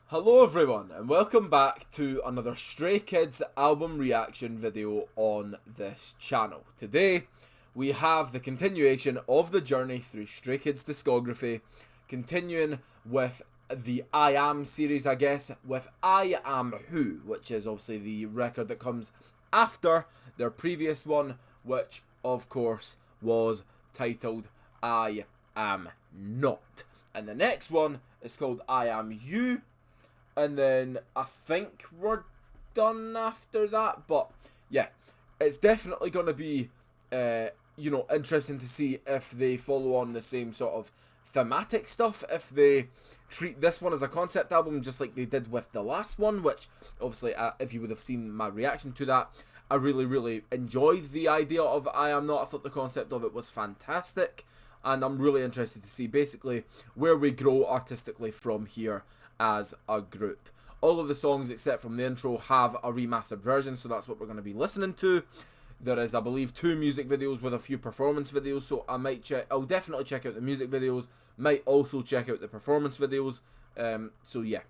Hello everyone and welcome back to another Stray Kids album reaction video on this channel. Today we have the continuation of the journey through Stray Kids discography, continuing with the I Am series, I guess, with I Am Who, which is obviously the record that comes after their previous one, which of course was titled I Am Not. And the next one is called I Am You. And then I think we're done after that. But yeah, it's definitely going to be, interesting to see if they follow on the same sort of thematic stuff. If they treat this one as a concept album just like they did with the last one. Which, obviously, if you would have seen my reaction to that, I really enjoyed the idea of I Am Not. I thought the concept of it was fantastic. And I'm really interested to see basically where we grow artistically from here as a group. All of the songs except from the intro have a remastered version, so that's what we're going to be listening to. There is, I believe, 2 music videos with a few performance videos, so I'll definitely check out the music videos, might also check out the performance videos. So yeah,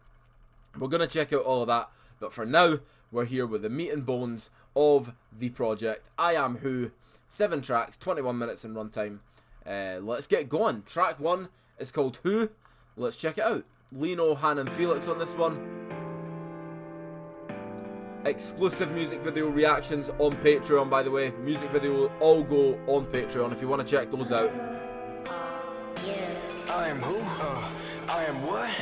we're going to check out all of that, but for now, we're here with the meat and bones of the project. I Am Who, 7 tracks, 21 minutes in runtime. Let's get going. Track 1 is called Who. Let's check it out. Lino, Han and Felix on this one. Exclusive music video reactions on Patreon, by the way. Music video will all go on Patreon if you want to check those out. I am who? I am what?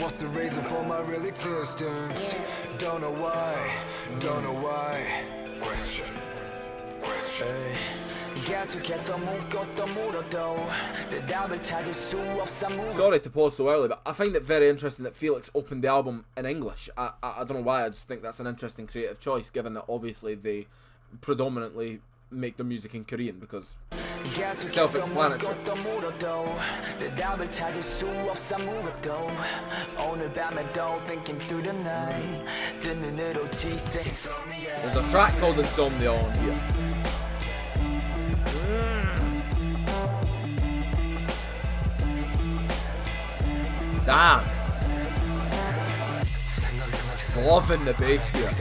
What's the reason for my real existence? Don't know why, don't know why. Question. Hey. Sorry to pause so early, but I find it very interesting that Felix opened the album in English. I don't know why, I just think that's an interesting creative choice, given that obviously they predominantly make their music in Korean, because self-explanatory. There's a track called Insomnia on here. Damn. Loving the bass here.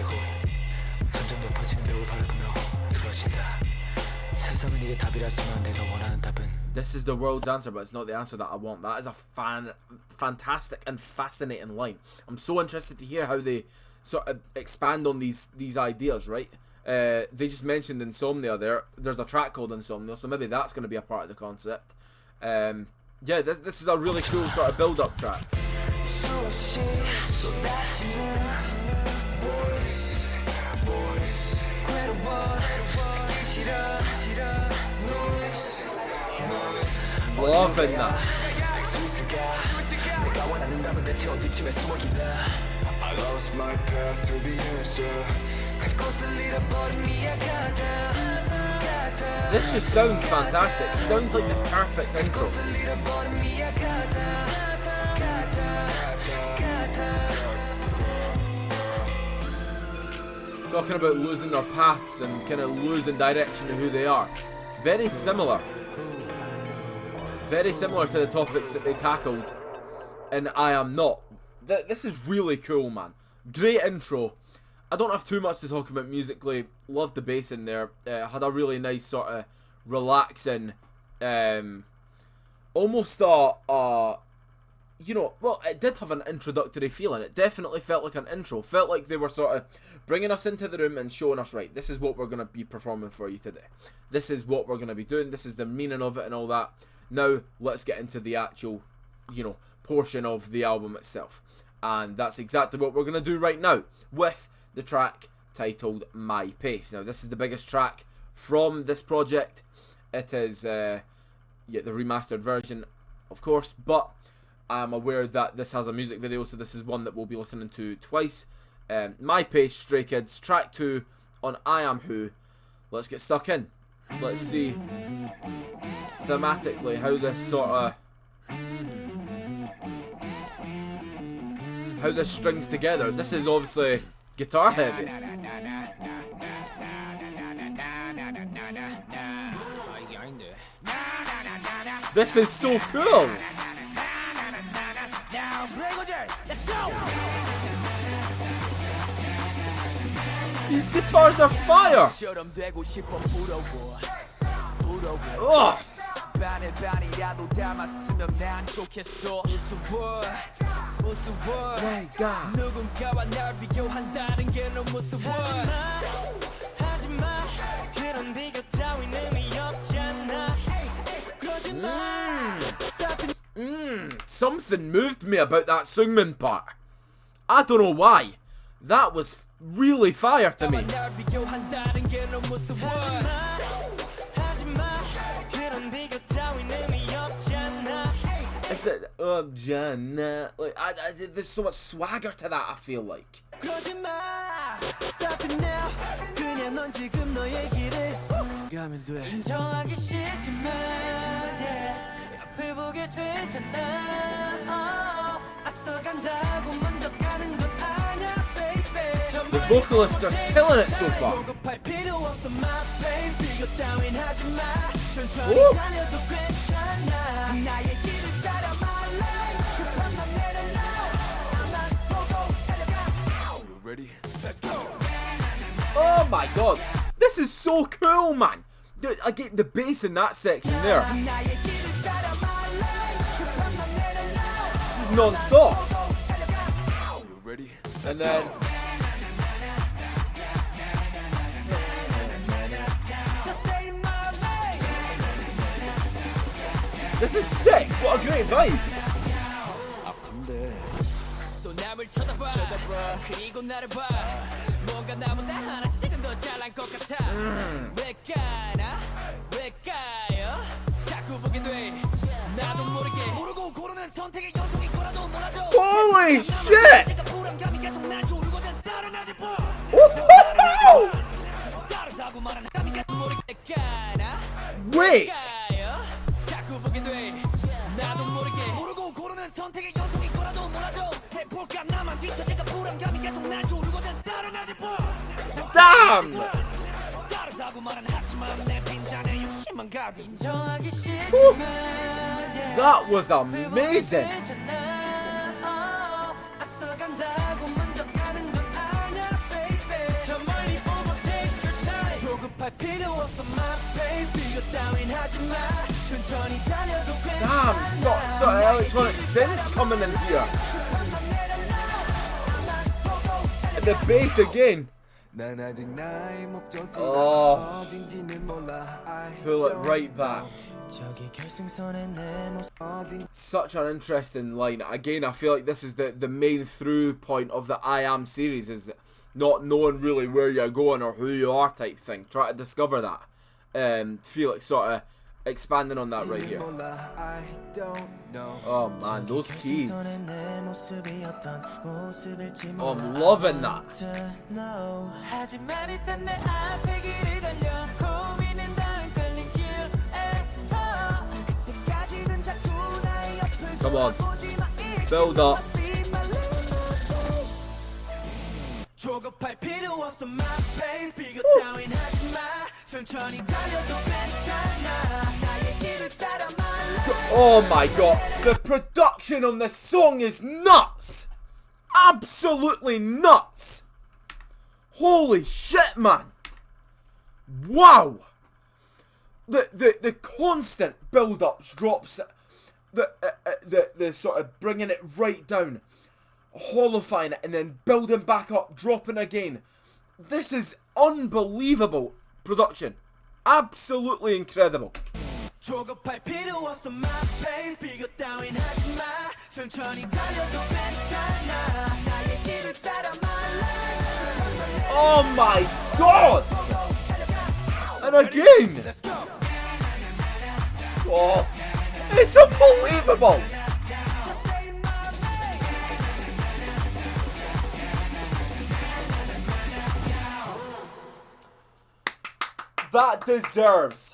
This is the world's answer, but it's not the answer that I want. That is a fantastic and fascinating line. I'm so interested to hear how they sort of expand on these ideas, right? They just mentioned Insomnia there. There's a track called Insomnia, so maybe that's going to be a part of the concept. Yeah, this is a really cool sort of build-up track. Loving that. I lost my path to the answer. This just sounds fantastic. It sounds like the perfect intro. Talking about losing their paths and kind of losing direction of who they are. Very similar. Very similar to the topics that they tackled in I Am Not. This is really cool, man. Great intro. I don't have too much to talk about musically. Loved the bass in there. Had a really nice sort of relaxing, almost well, it did have an introductory feeling. It definitely felt like an intro. Felt like they were sort of bringing us into the room and showing us, right, this is what we're going to be performing for you today. This is what we're going to be doing. This is the meaning of it and all that. Now, let's get into the actual, portion of the album itself. And that's exactly what we're going to do right now with the track titled My Pace. Now, this is the biggest track from this project. It is the remastered version, of course, but I'm aware that this has a music video, so this is one that we'll be listening to twice. My Pace, Stray Kids, track 2 on I Am Who. Let's get stuck in. Let's see thematically how this sort of strings together. This is obviously guitar heavy. This is so cool. Let's go. These guitars are fire! Ugh. My God. Something moved me about that Sungmin part. I don't know why. That was really fire to me. It's like, there's so much swagger to that, I feel like. The vocalists are killing it so far. Woo. Ready? Let's go. Oh my God, this is so cool, man. I get the bass in that section there. This is non-stop. Ready? And then this is sick. What a great vibe. Holy shit! Wait! Damn! Woo. That was amazing! Damn, sort of electronic synths coming in here. And the bass again. Oh, pull it right back. Such an interesting line. Again, I feel like this is the main through point of the I Am series, is not knowing really where you're going or who you are type thing. Try to discover that. Feel like sort of expanding on that right here. Oh man, those keys. Oh, I'm loving that. Come on, build up. Oh my God, the production on this song is nuts! Absolutely nuts! Holy shit, man! Wow! The constant build-ups, drops, the sort of bringing it right down, hollowing it, and then building back up, dropping again. This is unbelievable production. Absolutely incredible. Oh my God! And again! Oh, it's unbelievable! That deserves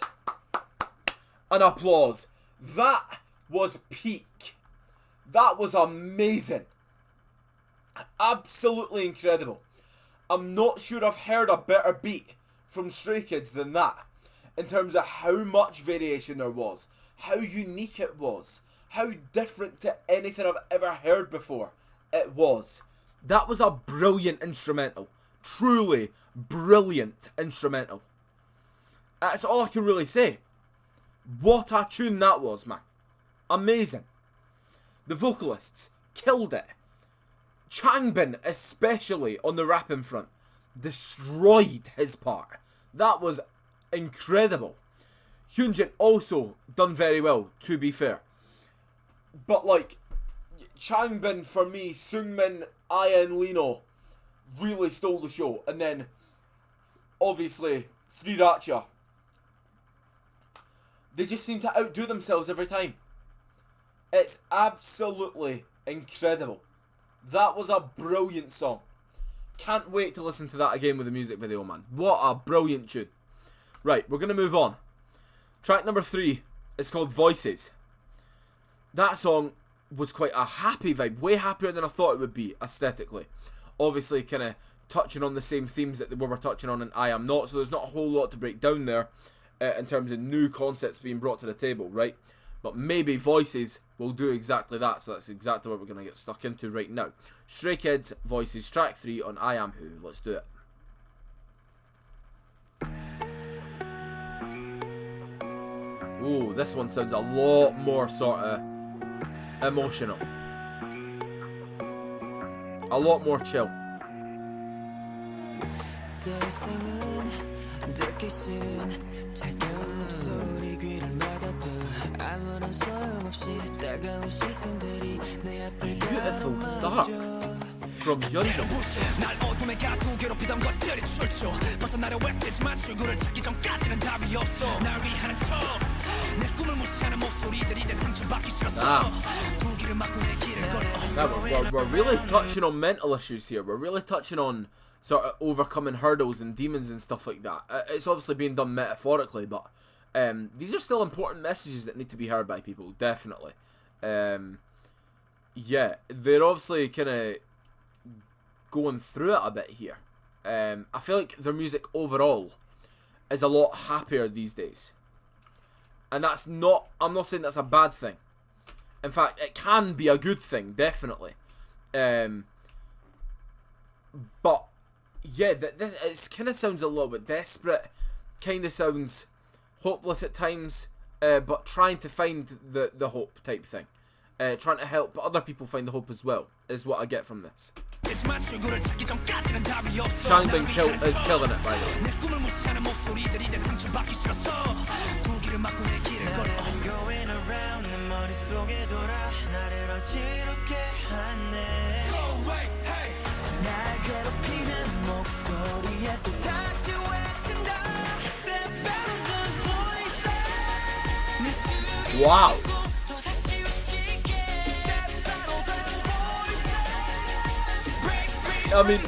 an applause. That was peak. That was amazing. Absolutely incredible. I'm not sure I've heard a better beat from Stray Kids than that. In terms of how much variation there was. How unique it was. How different to anything I've ever heard before it was. That was a brilliant instrumental. truly brilliant instrumental. That's all I can really say. What a tune that was, man. Amazing. The vocalists killed it. Changbin, especially on the rapping front, destroyed his part. That was incredible. Hyunjin also done very well, to be fair. But like, Changbin for me, Seungmin, Aya and Lino really stole the show. And then, obviously, Sriracha. They just seem to outdo themselves every time. It's absolutely incredible. That was a brilliant song. Can't wait to listen to that again with the music video, man. What a brilliant tune. Right, we're going to move on. Track number 3 is called Voices. That song was quite a happy vibe. Way happier than I thought it would be, aesthetically. Obviously, kind of touching on the same themes that we were touching on in I Am Not. So there's not a whole lot to break down there in terms of new concepts being brought to the table, right? But maybe Voices will do exactly that. So that's exactly what we're going to get stuck into right now. Stray Kids, Voices, track 3 on I Am Who. Let's do it. Ooh, this one sounds a lot more sort of emotional. A lot more chill. Beautiful start from Yeonjung. We're really touching on mental issues here. We're really touching on sort of overcoming hurdles and demons and stuff like that. It's obviously being done metaphorically, but these are still important messages that need to be heard by people, definitely. Yeah, they're obviously kind of going through it a bit here. I feel like their music overall is a lot happier these days. And that's not, I'm not saying that's a bad thing. In fact, it can be a good thing, definitely. But, yeah, it kind of sounds a little bit desperate. Kind of sounds hopeless at times, but trying to find the hope type thing. Trying to help other people find the hope as well, is what I get from this. Changbin is killing it, by the way. Wow. I mean,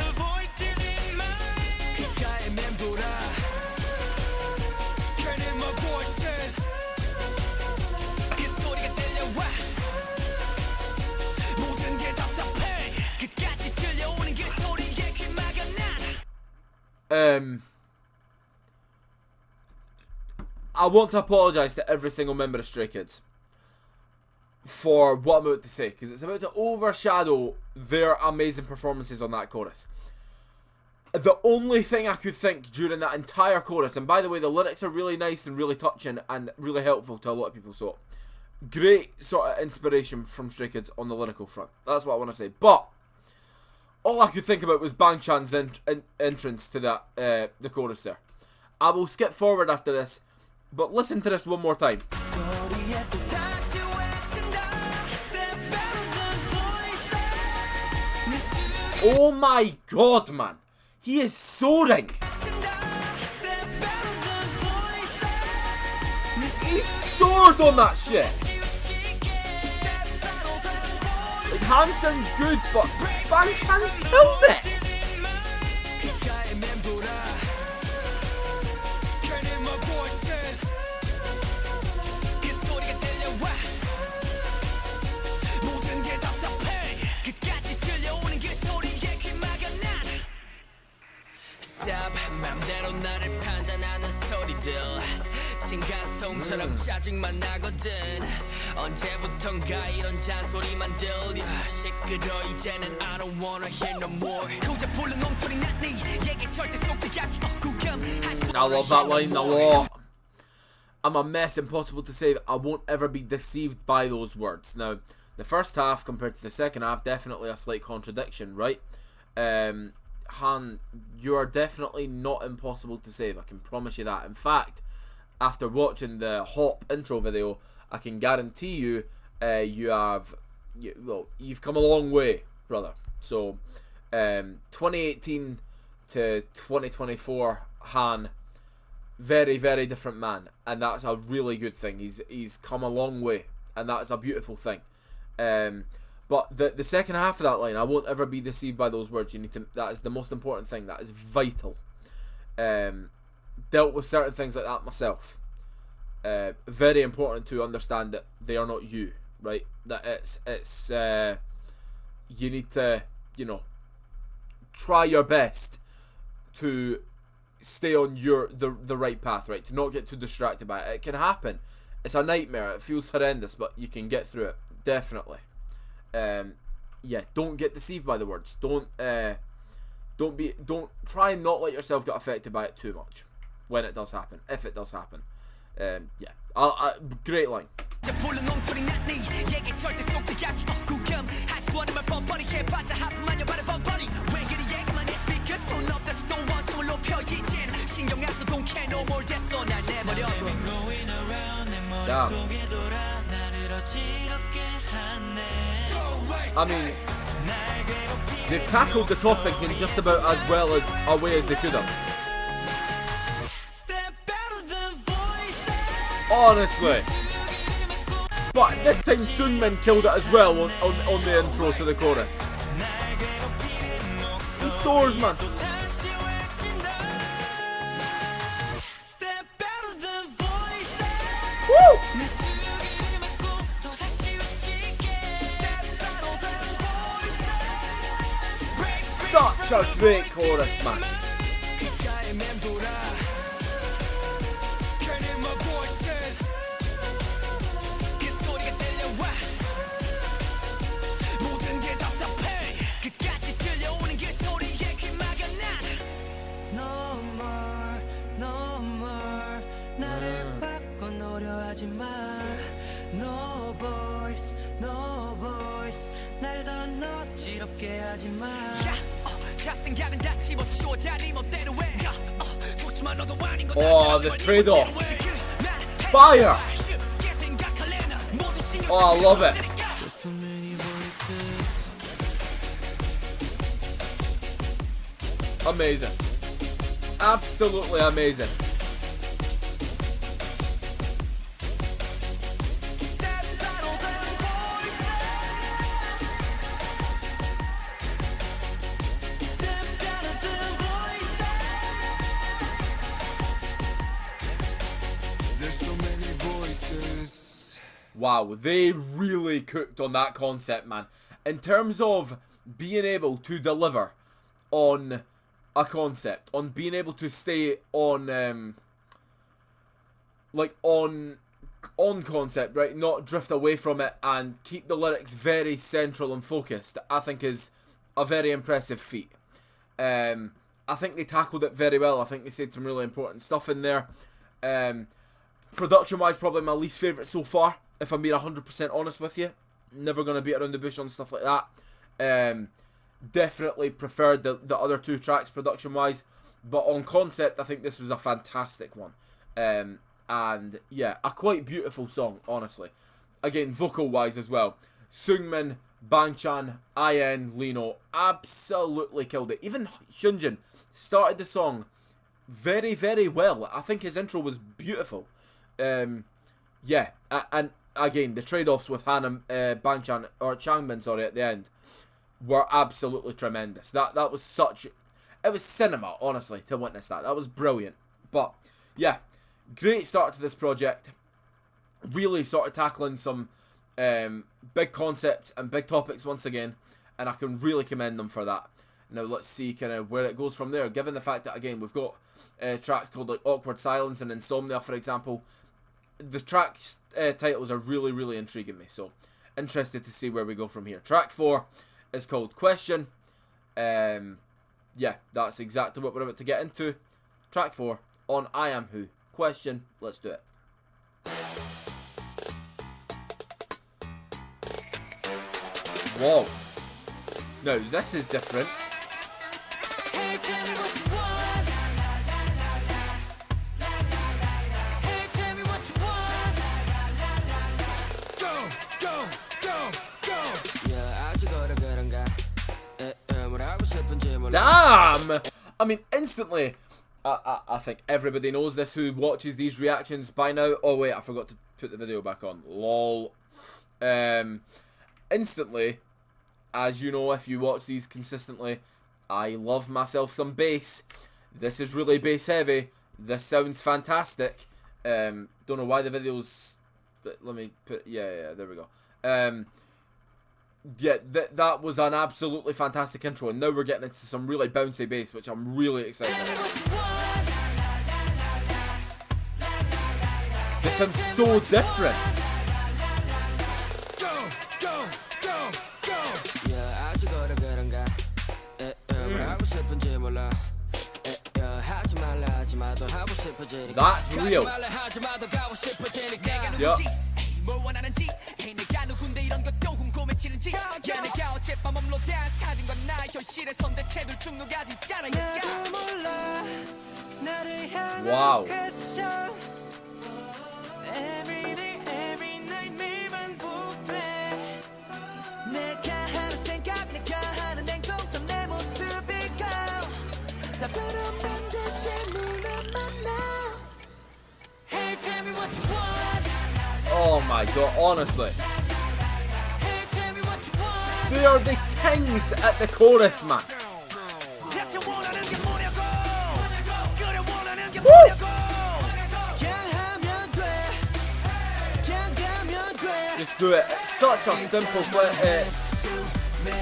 I want to apologise to every single member of Stray Kids for what I'm about to say, because it's about to overshadow their amazing performances on that chorus. The only thing I could think during that entire chorus, and by the way, the lyrics are really nice and really touching and really helpful to a lot of people, so great sort of inspiration from Stray Kids on the lyrical front. That's what I want to say. But all I could think about was Bang Chan's entrance to that the chorus there. I will skip forward after this, but listen to this one more time. Oh my god, man. He is soaring. He soared on that shit. Like, Han sounds good, but Bang Chan killed it. 신간 소음처럼 짜증만 나거든 언제부턴가 이런 잔소리만 들려 시끄러 이제는 I don't wanna hear no more 고작 불른 엉터리 난 네 얘기 절대 속지 않지 구경할 수 I love that line a lot. I'm a mess, impossible to save. I won't ever be deceived by those words. Now, the first half compared to the second half, definitely a slight contradiction, right? Han, you are definitely not impossible to save. I can promise you that. In fact, after watching the Hop intro video, I can guarantee you, you've come a long way, brother. So, 2018 to 2024, Han, very, very different man, and that's a really good thing. He's come a long way, and that's a beautiful thing. But the second half of that line, I won't ever be deceived by those words. You need to. That is the most important thing. That is vital. Dealt with certain things like that myself. Very important to understand that they are not you, right? That it's you need to, you know, try your best to stay on the right path, right? To not get too distracted by it. It can happen. It's a nightmare. It feels horrendous, but you can get through it. Definitely. Yeah, don't get deceived by the words. Don't try and not let yourself get affected by it too much when it does happen, if it does happen. Yeah, great line. Yeah. I mean, they've tackled the topic in just about as well as a way as they could have. Honestly. But this time Seungmin killed it as well on the intro to the chorus. He soars, man. Woo! Such a great chorus, man. Oh, the trade-off. Fire! Oh, I love it. Amazing. Absolutely amazing. Wow, they really cooked on that concept, man. In terms of being able to deliver on a concept, on being able to stay on, like on concept, right? Not drift away from it and keep the lyrics very central and focused, I think is a very impressive feat. I think they tackled it very well. I think they said some really important stuff in there. Production-wise, probably my least favourite so far, if I'm being 100% honest with you. Never going to beat around the bush on stuff like that. Definitely preferred the other two tracks production-wise. But on concept, I think this was a fantastic one. And yeah, a quite beautiful song, honestly. Again, vocal-wise as well. Seungmin, Bangchan, IN, Lino absolutely killed it. Even Hyunjin started the song very, very well. I think his intro was beautiful. Yeah, and again, the trade-offs with Han and Bangchan, or Changbin, sorry, at the end, were absolutely tremendous. That was such... It was cinema, honestly, to witness that. That was brilliant. But, yeah, great start to this project. Really sort of tackling some big concepts and big topics once again, and I can really commend them for that. Now, let's see kind of where it goes from there, given the fact that, again, we've got tracks called like Awkward Silence and Insomnia, for example, the track titles are really intriguing me. So interested to see where we go from here. Track 4 is called Question. Yeah, that's exactly what we're about to get into. Track 4 on I Am Who. Question. Let's do it. Whoa. No, this is different. Hey, tell me what you want. Hey, tell me what you want. Go. Yeah, 아주 걸어 그런가. 뭘 하고 싶은지 몰라. Damn! I mean, instantly, I think everybody knows this who watches these reactions by now. Oh wait, I forgot to put the video back on. Lol. Instantly, as you know, if you watch these consistently, I love myself some bass. This is really bass heavy. This sounds fantastic. Don't know why the video's... But let me put... Yeah, there we go. Yeah, that was an absolutely fantastic intro, and now we're getting into some really bouncy bass, which I'm really excited about. This sounds so different. That's real. Yup. Wow. Oh my god, honestly. They are the kings at the chorus, man. Woo! Just do it. It's such a simple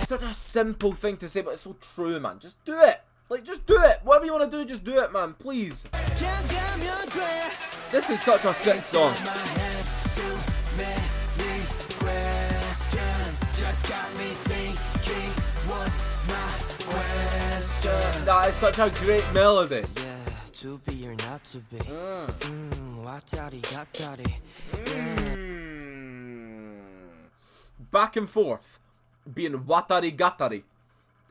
such a simple thing to say, but it's so true, man. Just do it. Like, just do it. Whatever you want to do, just do it, man. Please. This is such a sick song. That is such a great melody. To be or not to be. Back and forth being watari gatari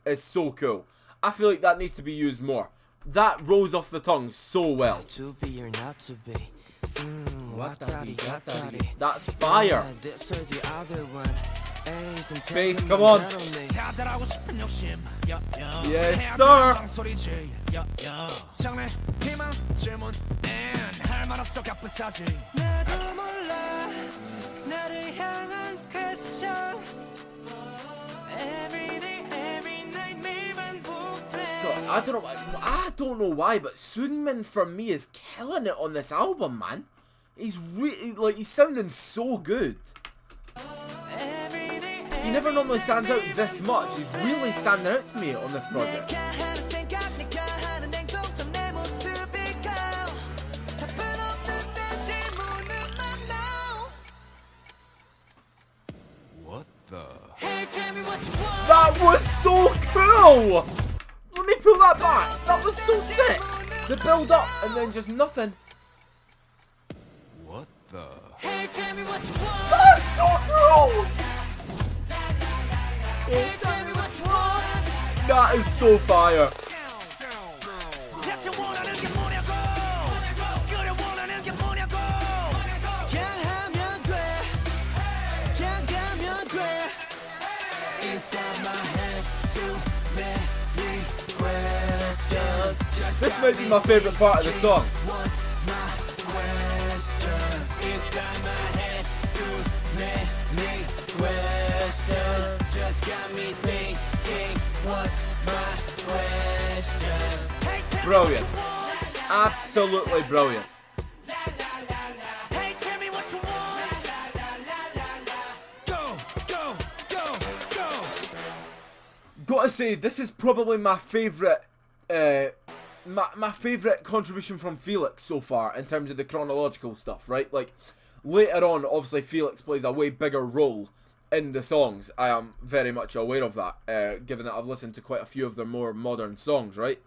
is so cool. I feel like that needs to be used more. That rolls off the tongue so well. To be or not to be. That's fire. Bass, come on. Yes, sir. I don't know why, but Sunmin for me is killing it on this album, man. He's really, like, he's sounding so good. He never normally stands out this much. He's really standing out to me on this project. What the? That was so cool! Let me pull that back. That was so sick. The build up and then just nothing. What the? That's so cool! That is so fire. This might be my favourite part of the song. Brilliant. Absolutely brilliant. Gotta say, this is probably my favourite my favourite contribution from Felix so far in terms of the chronological stuff, right? Like, later on, obviously, Felix plays a way bigger role in the songs. I am very much aware of that, given that I've listened to quite a few of their more modern songs, right?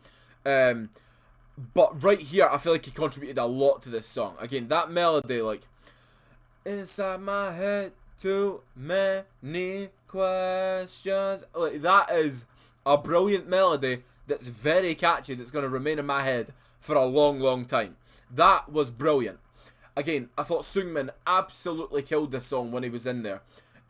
But right here, I feel like he contributed a lot to this song. Again, that melody, like, inside my head, too many questions. Like, that is a brilliant melody that's very catchy, that's going to remain in my head for a long, long time. That was brilliant. Again, I thought Seungmin absolutely killed this song when he was in there.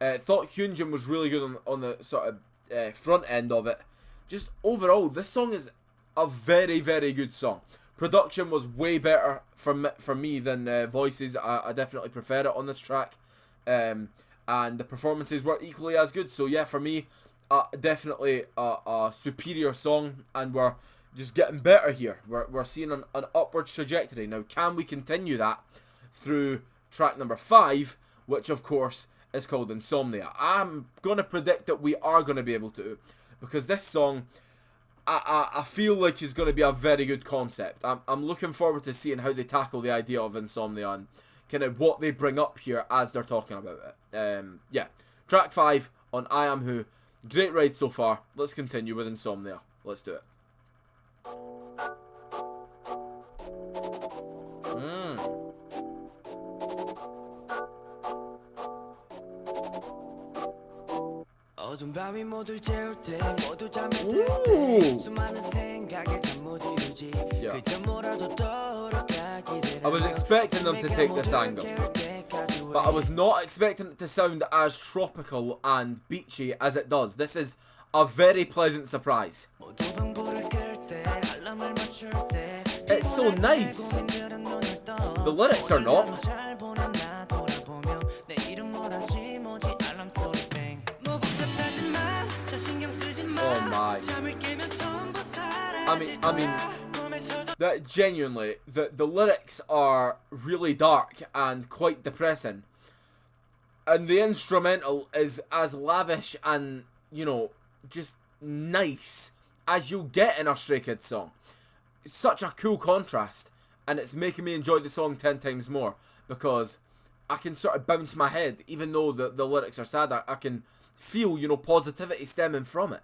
Thought Hyunjin was really good on the sort of front end of it. Just overall, this song is a very, very good song. Production was way better for me than Voices. I definitely prefer it on this track. And the performances were equally as good. So yeah, for me, definitely a superior song, and we're just getting better here. We're seeing an upward trajectory. Now, can we continue that through track number 5, which of course is called Insomnia? I'm going to predict that we are going to be able to, because this song, I feel like is going to be a very good concept. I'm looking forward to seeing how they tackle the idea of insomnia and kind of what they bring up here as they're talking about it. Yeah, track 5 on I Am Who. Great ride so far. Let's continue with Insomnia. Let's do it. I was expecting them to take this angle, but I was not expecting it to sound as tropical and beachy as it does. This is a very pleasant surprise. It's so nice. The lyrics are not. Oh my. I mean, that genuinely, the lyrics are really dark and quite depressing. And the instrumental is as lavish and, you know, just nice as you'll get in a Stray Kids song. It's such a cool contrast, and it's making me enjoy the song 10 times more, because I can sort of bounce my head, even though the lyrics are sad. I can feel, you know, positivity stemming from it.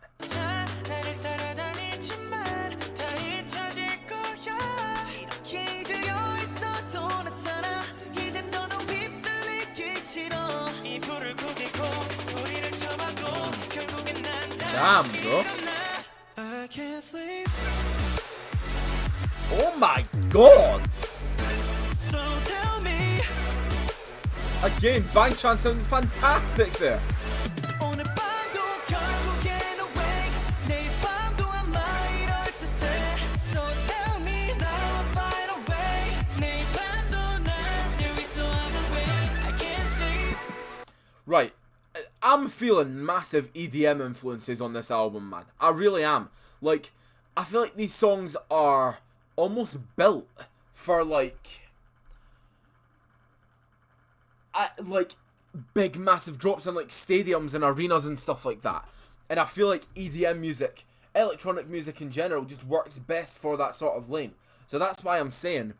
Damn, bro. Oh my god! Again, Bang Chan sounded fantastic there. Right, I'm feeling massive EDM influences on this album, man. I really am. Like, I feel like these songs are almost built for, like big massive drops in, like, stadiums and arenas and stuff like that. And I feel like EDM music, electronic music in general, just works best for that sort of lane. So that's why I'm saying,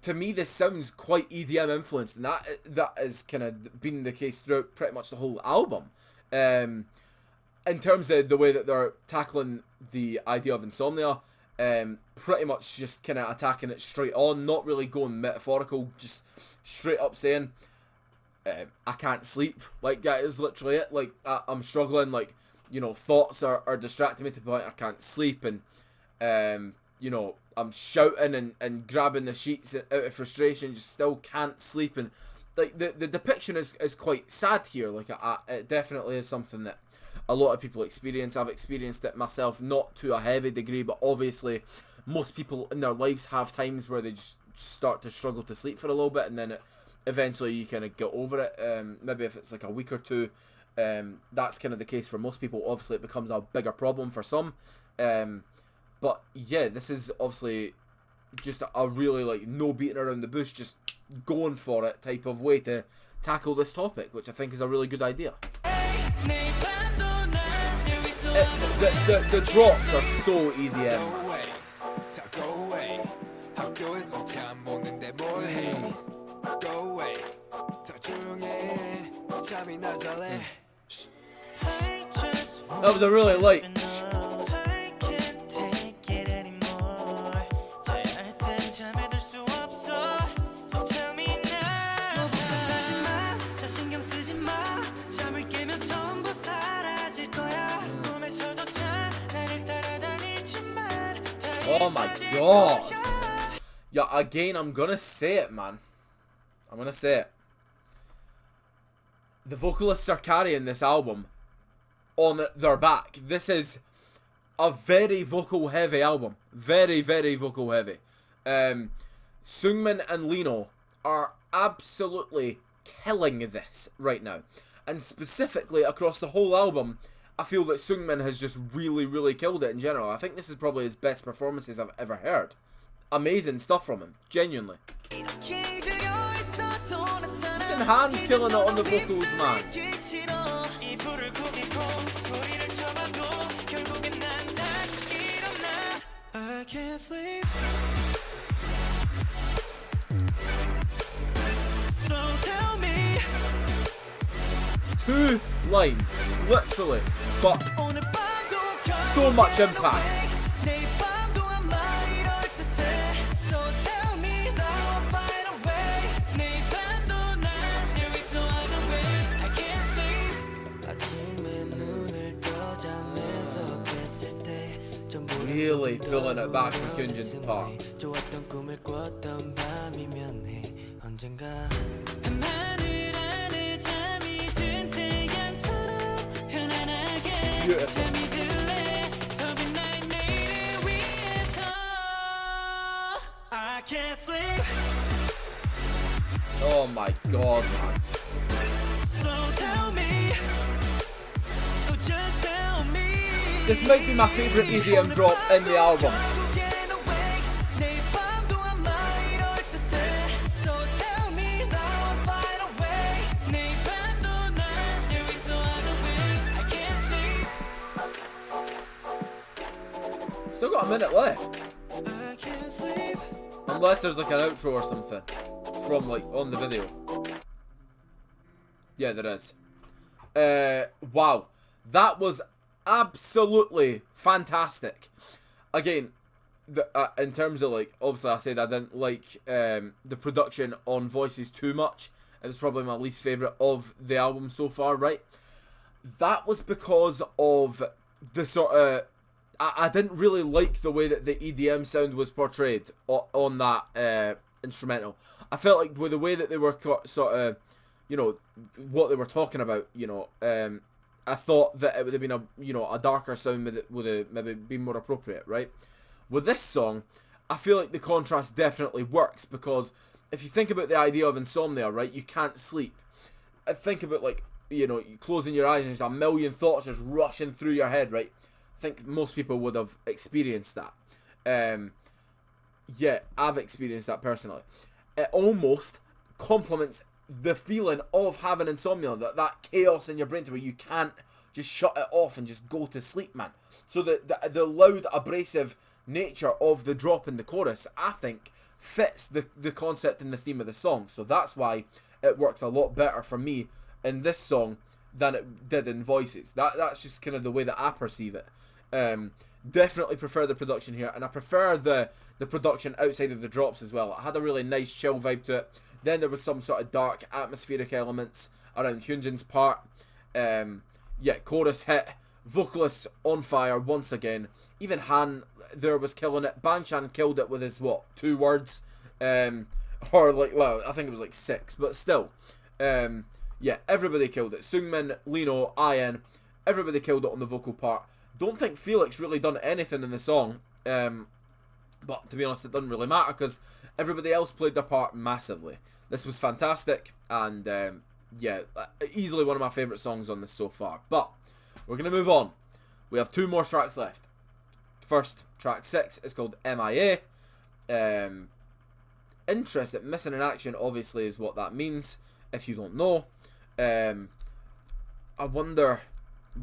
to me, this sounds quite EDM influenced, and that has kind of been the case throughout pretty much the whole album. In terms of the way that they're tackling the idea of insomnia, pretty much just kind of attacking it straight on, not really going metaphorical, just straight up saying, I can't sleep. Like, that is literally it. Like, I'm struggling, like, you know, thoughts are distracting me to the point I can't sleep, and, you know, I'm shouting and grabbing the sheets out of frustration, just still can't sleep. And like the depiction is quite sad here. Like, it definitely is something that a lot of people experience. I've experienced it myself, not to a heavy degree, but obviously most people in their lives have times where they just start to struggle to sleep for a little bit, and then eventually you kind of get over it. Maybe if it's like a week or two, that's kind of the case for most people. Obviously it becomes a bigger problem for some. But yeah, this is obviously just a really, like, no beating around the bush, just going for it type of way to tackle this topic, which I think is a really good idea. The drops are so EDM. 자 go away 학교에서 참 먹는데 뭘 해 go away 더 조용해 잠이 나잘래 That was a really light. Oh my god. Yeah, again, I'm gonna say it, man. I'm gonna say it. The vocalists are carrying this album on their back. This is a very vocal heavy album. Very, very vocal heavy. Seungmin and Lino are absolutely killing this right now. And specifically across the whole album, I feel that Seungmin has just really, really killed it in general. I think this is probably his best performances I've ever heard. Amazing stuff from him, genuinely. Even Han's killing it on the vocals, man. I can't sleep. So tell me. 2 lines, literally, but so much impact. Really pulling it back from Hyunjin's part. Beautiful. I can't sleep. Oh my god, man. So tell me. So just tell me. This might be my favourite EDM drop in the album. Still got a minute left. Unless there's like an outro or something from like on the video. Yeah, there is. Wow. That was absolutely fantastic. Again, in terms of like, obviously I said I didn't like the production on Voices too much. It was probably my least favourite of the album so far, right? That was because of the sort of... I didn't really like the way that the EDM sound was portrayed on that instrumental. I felt like with the way that they were sort of, you know, what they were talking about, you know, I thought that it would have been a, you know, a darker sound would have maybe been more appropriate, right? With this song, I feel like the contrast definitely works, because if you think about the idea of insomnia, right, you can't sleep. Think about, like, you know, you closing your eyes and there's a million thoughts just rushing through your head, right? I think most people would have experienced that. Yeah, I've experienced that personally. It almost complements the feeling of having insomnia, that chaos in your brain to where you can't just shut it off and just go to sleep, man. So the loud, abrasive nature of the drop in the chorus, I think, fits the concept and the theme of the song. So that's why it works a lot better for me in this song than it did in Voices. That's just kind of the way that I perceive it. Definitely prefer the production here, and I prefer the production outside of the drops as well. It had a really nice chill vibe to it. Then there was some sort of dark atmospheric elements around Hyunjin's part. Yeah, chorus hit, vocalists on fire once again. Even Han there was killing it. Banchan killed it with his, what, 2 words? Or like, well, I think it was like 6, but still. Yeah, everybody killed it. Seungmin, Lino, Ian, everybody killed it on the vocal part. Don't think Felix really done anything in the song. But to be honest, it doesn't really matter because everybody else played their part massively. This was fantastic, and yeah, easily one of my favourite songs on this so far. But we're going to move on. We have 2 more tracks left. First, track 6 is called MIA. Interested, missing in action obviously is what that means, if you don't know. I wonder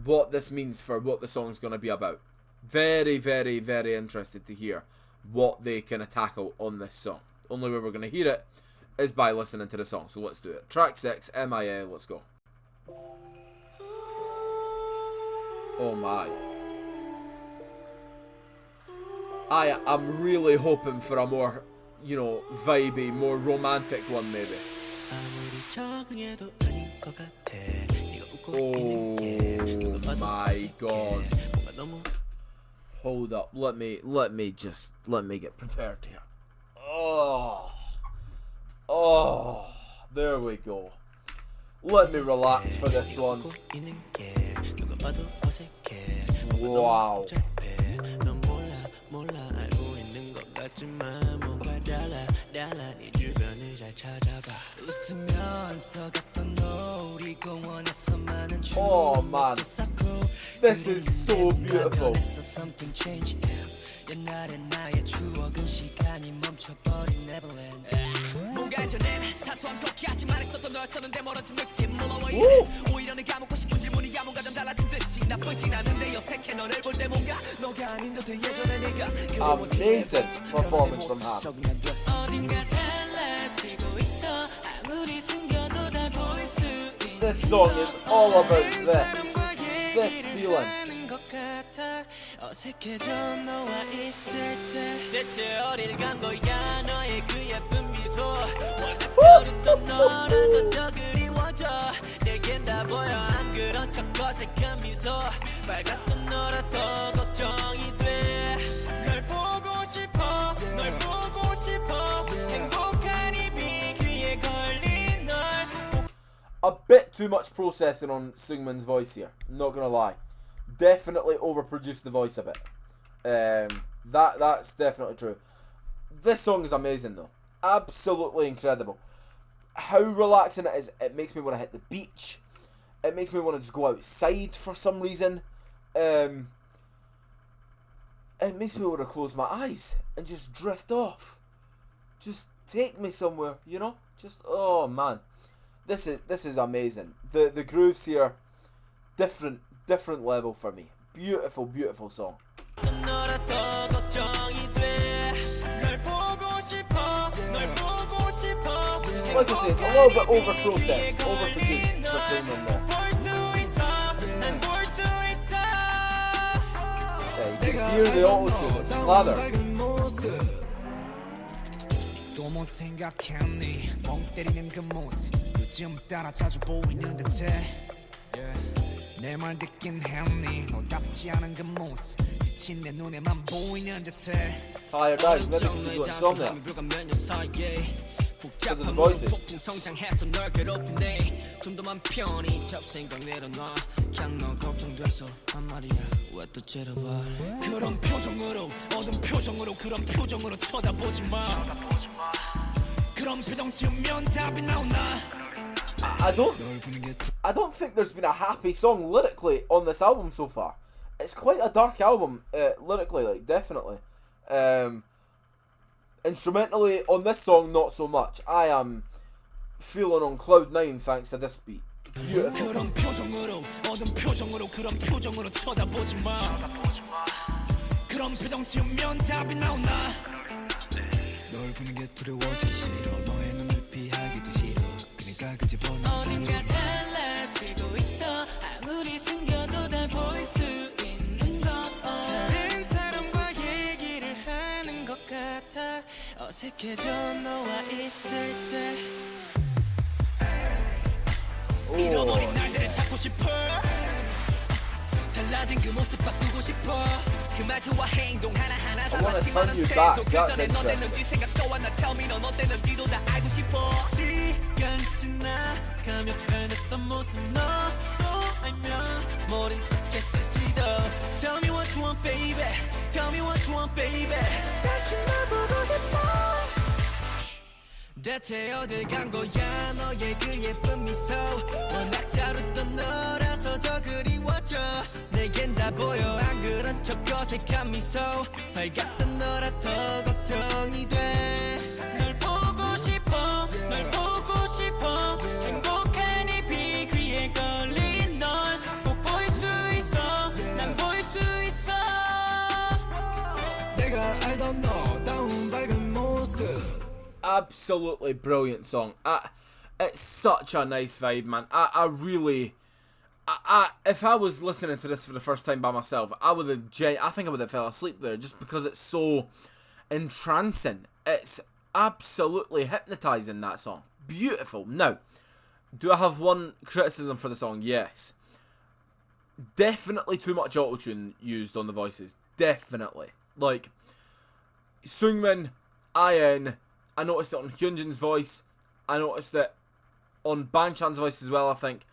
what this means for what the song's going to be about. Very, very, very interested to hear what they kind of tackle on this song. Only way we're going to hear it is by listening to the song, so let's do it. Track 6, MIA, let's go. Oh my. I'm really hoping for a more, you know, vibey, more romantic one maybe. Oh my god. Hold up, let me get prepared here. Oh, there we go. Let me relax for this one. Wow. Oh man, this is so beautiful. Amazing performance from her. This song is all about this feeling. A bit too much processing on Seungmin's voice here, not gonna lie. Definitely overproduced the voice a bit. That's definitely true. This song is amazing though. Absolutely incredible. How relaxing it is. It makes me want to hit the beach. It makes me want to just go outside for some reason. It makes me want to close my eyes and just drift off. Just take me somewhere, you know? Just, oh man. This is amazing. The grooves here, different level for me. Beautiful, beautiful song. Like I said, a little bit over-processed, overproduced for Seungmin there. Yeah, you can hear the auto-tune, it's slather. 또못 생각했니 멍 때리는 그 모습 요즘 따라 자주 보이는 듯해 내 말 듣긴 했니 너답지 않은 그 모습 지친 내 눈에만 보이는 듯해 Hi guys, maybe we can do Insomnia because of the voices. 성장해서 널 괴롭히네 좀 더만 편히 잡생각 내려놔 그냥 너 걱정돼서 한 말이야 왜 또 째려봐 그런 표정으로 어두운 표정으로 그런 표정으로 쳐다보지 마 그런 표정 지으면 답이 나오나 I don't think there's been a happy song lyrically on this album so far. It's quite a dark album lyrically, like definitely. Instrumentally on this song, not so much. I am feeling on cloud 9 thanks to this beat. Beautiful. 그런 표정으로 어두운 표정으로 그런 표정으로 쳐다보지 마 그런 표정 지으면 답이 나오나 널 보는 게 두려워지기 싫어 너의 눈을 피하기도 싫어 그러니까 그 집어넣는 어딘가 달라지고 있어 아무리 숨겨도 다 보일 수 있는 것 다른 사람과 얘기를 하는 것 같아 어색해져 너와 있을 때 잃어버린 날들을 찾고 싶어 달라진 그 모습 바꾸고 싶어 그 말투와 행동 하나하나 달랐지만 태도 그 전에 너 됐는지 생각 또한 나 tell me 넌 어땠는지도 다 알고 싶어 시간 지나가며 변했던 모습 너도 알면 모른 척 했을지도 Tell me what you want baby Tell me what you want baby 다시 널 보고 싶어 대체 어딜 간 거야 너의 그 예쁜 미소 워낙 잘 웃던 너라서 더 그리워져 내겐 다 보여 안 그런 척 어색한 미소 밝았던 너라 더 걱정이 돼 널 보고 싶어 널 보고 싶어 행복한 이 빛 위에 걸린 널 꼭 보일 수 있어 난 보일 수 있어 내가 알던 너 listen. Absolutely brilliant song. It's such a nice vibe, man. I really, if I was listening to this for the first time by myself, I think I would have fell asleep there, just because it's so entrancing. It's absolutely hypnotizing, that song. Beautiful. Now, do I have one criticism for the song? Yes. Definitely too much autotune used on the voices. Definitely. Like, Seungmin, IN, I noticed it on Hyunjin's voice. I noticed it on Bangchan's voice as well, I think.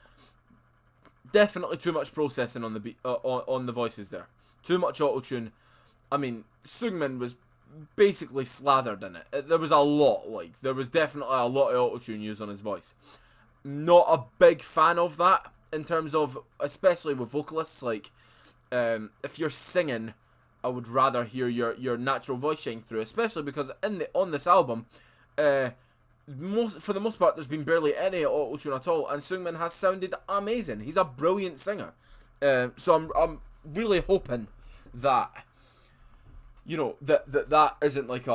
Definitely too much processing on the on the voices there. Too much autotune. I mean, Seungmin was basically slathered in it. There was a lot, like, there was definitely a lot of autotune used on his voice. Not a big fan of that, in terms of, especially with vocalists, like, if you're singing, I would rather hear your natural voice shine through, especially because on this album, for the most part, there's been barely any autotune at all, and Seungmin has sounded amazing. He's a brilliant singer. So I'm really hoping that, you know, that isn't like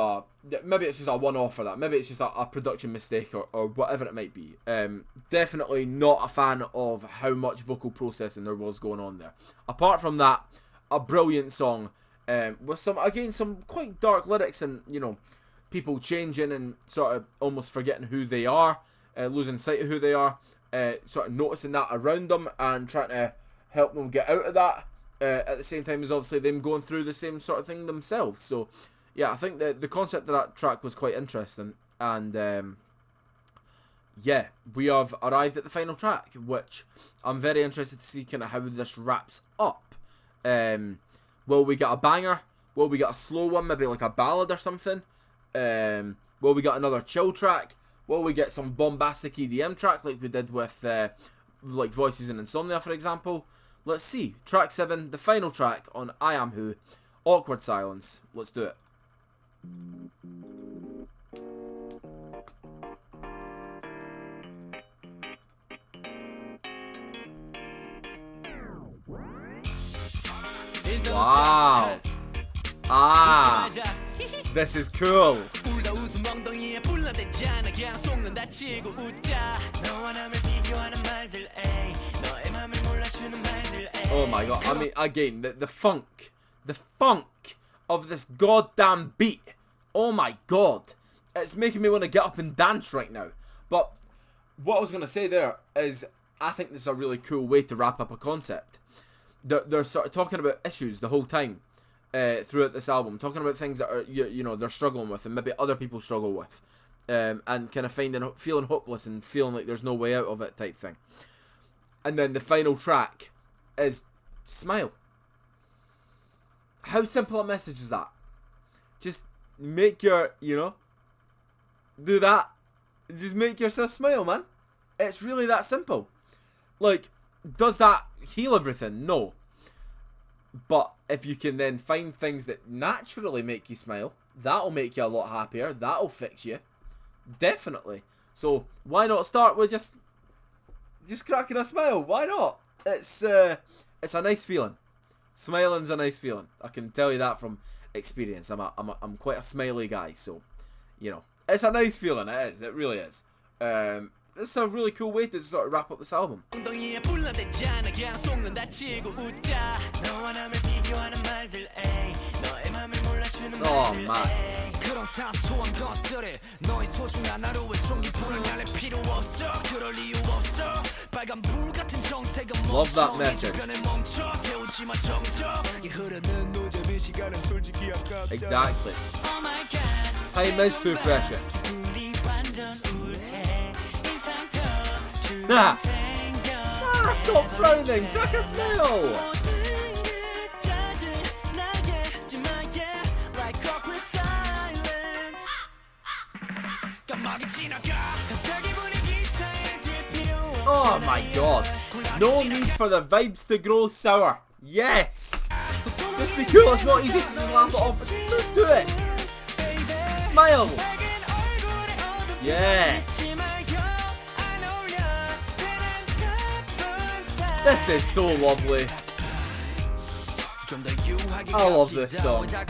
maybe it's just a one-off for that. Maybe it's just a production mistake or whatever it might be. Definitely not a fan of how much vocal processing there was going on there. Apart from that, a brilliant song with some quite dark lyrics, and, you know, people changing and sort of almost forgetting who they are, losing sight of who they are, sort of noticing that around them and trying to help them get out of that. At the same time as obviously them going through the same sort of thing themselves. So, yeah, I think the concept of that track was quite interesting. And, yeah, we have arrived at the final track, which I'm very interested to see kind of how this wraps up. Will we get a banger? Will we get a slow one, maybe like a ballad or something? Will we get another chill track? Will we get some bombastic EDM track like we did with like Voices in Insomnia, for example? Let's see. Track 7, the final track on I Am Who, Awkward Silence. Let's do it. Wow. This is cool. Oh my god, I mean, again, the funk of this goddamn beat. Oh my god. It's making me want to get up and dance right now. But what I was going to say there is, I think this is a really cool way to wrap up a concept. They're sort of talking about issues the whole time throughout this album. Talking about things that are, you know, they're struggling with and maybe other people struggle with. And kind of feeling hopeless and feeling like there's no way out of it type thing. And then the final track is smile. How simple a message is that? Just make your, you know, do that. Just make yourself smile, man. It's really that simple. Like, does that heal everything? No. But if you can then find things that naturally make you smile, that'll make you a lot happier. That'll fix you. Definitely. So why not start with just cracking a smile? Why not? It's a nice feeling. Smiling's a nice feeling. I can tell you that from experience. I'm quite a smiley guy, so, you know, it's a nice feeling. It is. It really is. It's a really cool way to sort of wrap up this album. Oh man. Love that message. Exactly. Time is too precious. Stop frowning, crack a smile. Oh my god. No need for the vibes to grow sour. Yes. Just be cool. It's not easy to just laugh it off. Just do it. Smile. Yes. This is so lovely. I love this song. Such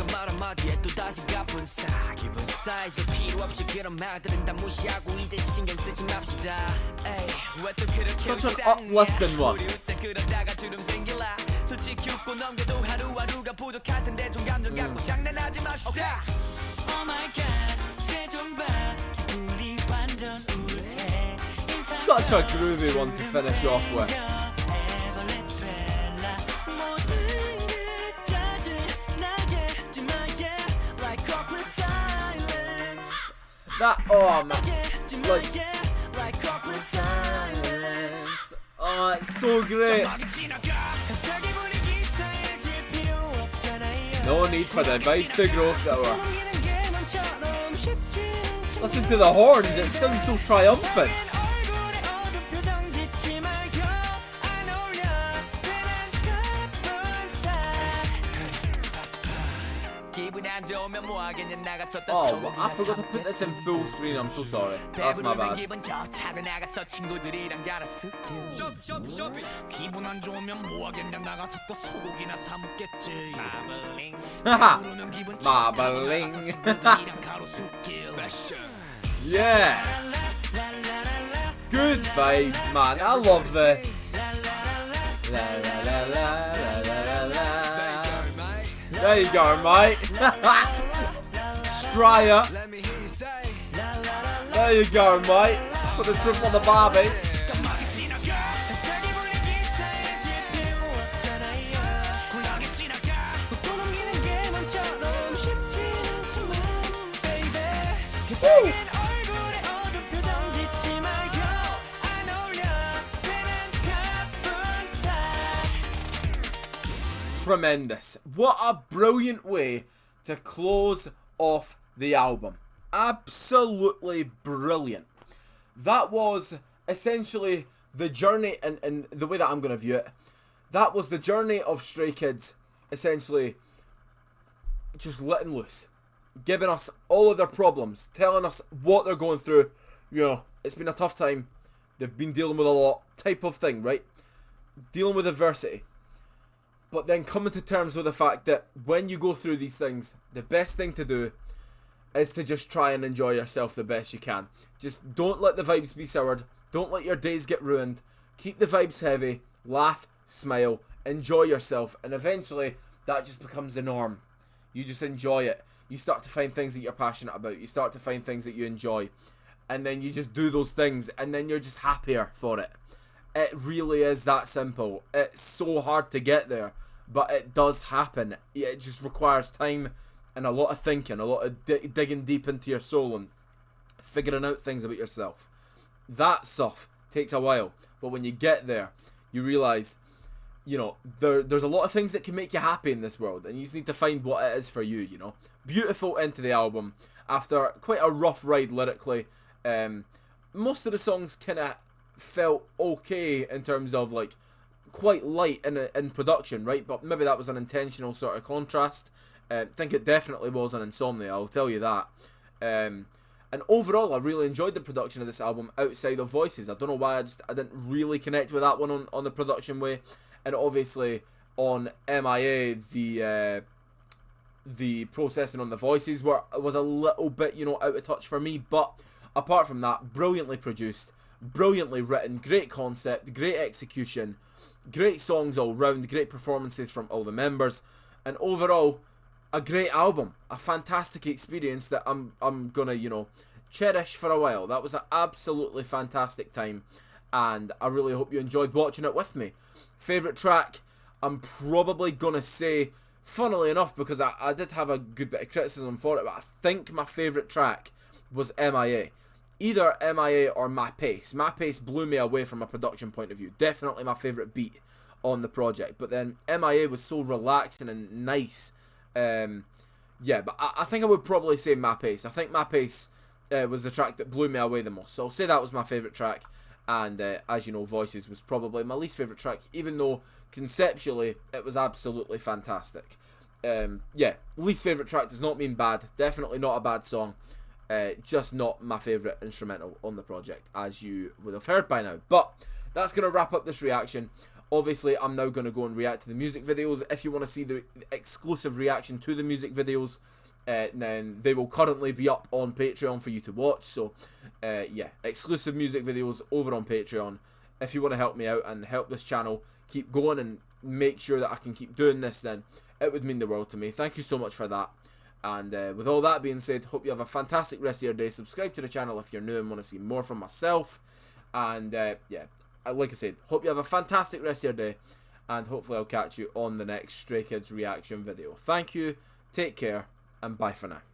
an uplifting one. Such a groovy one to finish off with. That, oh man, like, oh, it's so great. No need for the vibes to grow sour. Listen to the horns, it sounds so triumphant. Oh, I forgot to put this in full screen, I'm so sorry. That's my bad. Haha! Marbling! Yeah! Good vibes, man. I love this. La, la, la, la, la, la, la. There you go, mate. Stryer. There you go, mate. Put the strip on the barbie. Woo. Tremendous. What a brilliant way to close off the album. Absolutely brilliant. That was essentially the journey, and the way that I'm going to view it, that was the journey of Stray Kids essentially just letting loose. Giving us all of their problems, telling us what they're going through. You know, it's been a tough time. They've been dealing with a lot, type of thing, right? Dealing with adversity. But then coming to terms with the fact that when you go through these things, the best thing to do is to just try and enjoy yourself the best you can. Just don't let the vibes be soured. Don't let your days get ruined. Keep the vibes heavy. Laugh, smile, enjoy yourself. And eventually, that just becomes the norm. You just enjoy it. You start to find things that you're passionate about. You start to find things that you enjoy. And then you just do those things. And then you're just happier for it. It really is that simple. It's so hard to get there. But it does happen. It just requires time and a lot of thinking, a lot of digging deep into your soul and figuring out things about yourself. That stuff takes a while. But when you get there, you realise, you know, there's a lot of things that can make you happy in this world. And you just need to find what it is for you, you know. Beautiful end to the album. After quite a rough ride lyrically. Most of the songs kind of felt okay in terms of, like, quite light in production, right? But maybe that was an intentional sort of contrast. I think it definitely was on Insomnia, I'll tell you that. And overall, I really enjoyed the production of this album outside of voices. I don't know why I didn't really connect with that one on the production way. And obviously on MIA, the processing on the voices was a little bit, you know, out of touch for me. But apart from that, brilliantly produced, brilliantly written, great concept, great execution. Great songs all round, great performances from all the members, and overall, a great album, a fantastic experience that I'm gonna, you know, cherish for a while. That was an absolutely fantastic time, and I really hope you enjoyed watching it with me. Favourite track, I'm probably gonna say, funnily enough, because I did have a good bit of criticism for it, but I think my favourite track was MIA. Either MIA or My Pace. My Pace blew me away from a production point of view. Definitely my favourite beat on the project. But then MIA was so relaxing and nice. Yeah, but I think I would probably say My Pace. I think My Pace was the track that blew me away the most. So I'll say that was my favourite track. And as you know, Voices was probably my least favourite track. Even though conceptually it was absolutely fantastic. Yeah, least favourite track does not mean bad. Definitely not a bad song. Just not my favourite instrumental on the project, as you would have heard by now. But that's going to wrap up this reaction Obviously, I'm now going to go and react to the music videos. If you want to see the exclusive reaction to the music videos, then they will currently be up on Patreon for you to watch. So, yeah, exclusive music videos over on Patreon. If you want to help me out and help this channel keep going and make sure that I can keep doing this, then it would mean the world to me. Thank you so much for that. And with all that being said, hope you have a fantastic rest of your day. Subscribe to the channel if you're new and want to see more from myself. And yeah, like I said, hope you have a fantastic rest of your day. And hopefully I'll catch you on the next Stray Kids reaction video. Thank you, take care, and bye for now.